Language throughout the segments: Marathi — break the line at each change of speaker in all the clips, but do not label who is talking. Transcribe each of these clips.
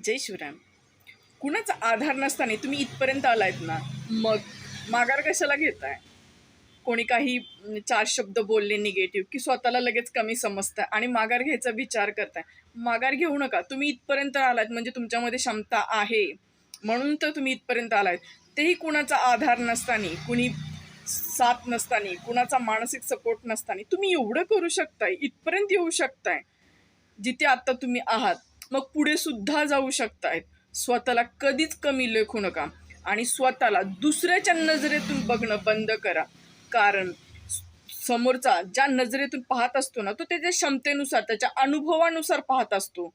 जय शिवराम. कुणाचा आधार नसताना तुम्ही इथपर्यंत आलायत ना, मग माघार कशाला घेताय? कोणी काही चार शब्द बोलले निगेटिव्ह की स्वतःला लगेच कमी समजताय आणि माघार घ्यायचा विचार करताय. माघार घेऊ नका. तुम्ही इथपर्यंत आलात म्हणजे तुमच्यामध्ये क्षमता आहे, म्हणून तर तुम्ही इथपर्यंत आलात. तेही कुणाचा आधार नसताना, कुणी साथ नसताना, कुणाचा मानसिक सपोर्ट नसताना तुम्ही एवढं करू शकताय, इथपर्यंत येऊ शकताय जिथे आता तुम्ही आहात. मग पुढे सुद्धा जाऊ शकतायत. स्वतःला कधीच कमी लेखू नका आणि स्वतःला दुसऱ्याच्या नजरेतून बघणं बंद करा. कारण समोरचा ज्या नजरेतून पाहत असतो ना, तो त्याच्या क्षमतेनुसार, त्याच्या अनुभवानुसार पाहत असतो.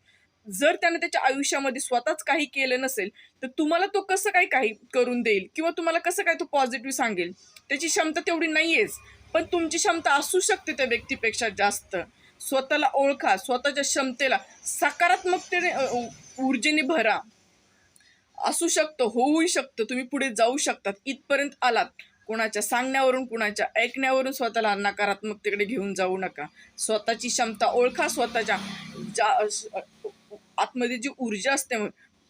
जर त्याने त्याच्या आयुष्यामध्ये स्वतःच काही केलं नसेल, तर तुम्हाला तो कसं काही काही करून देईल किंवा तुम्हाला कसं काय तो पॉझिटिव्ह सांगेल? त्याची क्षमता तेवढी नाहीयेच, पण तुमची क्षमता असू शकते त्या व्यक्तीपेक्षा जास्त. स्वतःला ओळखा, स्वतःच्या क्षमतेला सकारात्मकतेने ऊर्जेने भरा. असू शकतं, होऊही शकतं, तुम्ही पुढे जाऊ शकतात. इथपर्यंत आलात. कोणाच्या सांगण्यावरून, कुणाच्या ऐकण्यावरून स्वतःला नकारात्मकतेकडे घेऊन जाऊ नका. स्वतःची क्षमता ओळखा. स्वतःच्या ज्या आतमध्ये जी ऊर्जा असते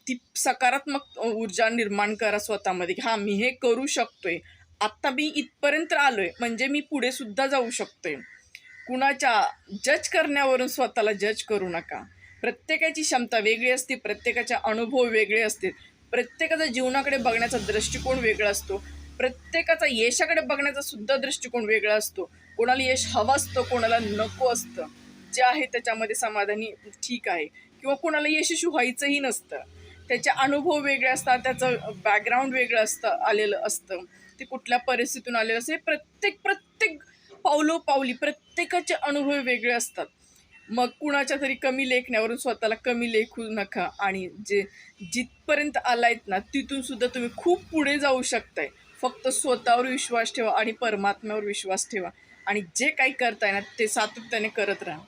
ती सकारात्मक ऊर्जा निर्माण करा स्वतःमध्ये. हां, मी हे करू शकतोय. आत्ता मी इथपर्यंत आलोय म्हणजे मी पुढे सुद्धा जाऊ शकतोय. कुणाच्या जज करण्यावरून स्वतःला जज करू नका. प्रत्येकाची क्षमता वेगळी असते, प्रत्येकाचे अनुभव वेगळे असते, प्रत्येकाचा जीवनाकडे बघण्याचा दृष्टिकोन वेगळा असतो, प्रत्येकाचा यशाकडे बघण्याचा सुद्धा दृष्टिकोन वेगळा असतो. कोणाला यश हवं असतं, कोणाला नको असतं. जे आहे त्याच्यामध्ये समाधानी ठीक आहे, किंवा कोणाला यशस्वी व्हायचंही नसतं. त्याचे अनुभव वेगळे असतात, त्याचं बॅकग्राऊंड वेगळं असतं, आलेलं असतं, ते कुठल्या परिस्थितीतून आलेलं असतं. प्रत्येक पावलोपावली प्रत्येकाचे अनुभव वेगळे असतात. मग कुणाच्या तरी कमी लेखण्यावरून स्वतःला कमी लेखू नका आणि जिथपर्यंत आलायत ना, तिथून सुद्धा तुम्ही खूप पुढे जाऊ शकताय. फक्त स्वतःवर विश्वास ठेवा आणि परमात्म्यावर विश्वास ठेवा आणि जे काही करताय ना, ते सातत्याने करत राहा.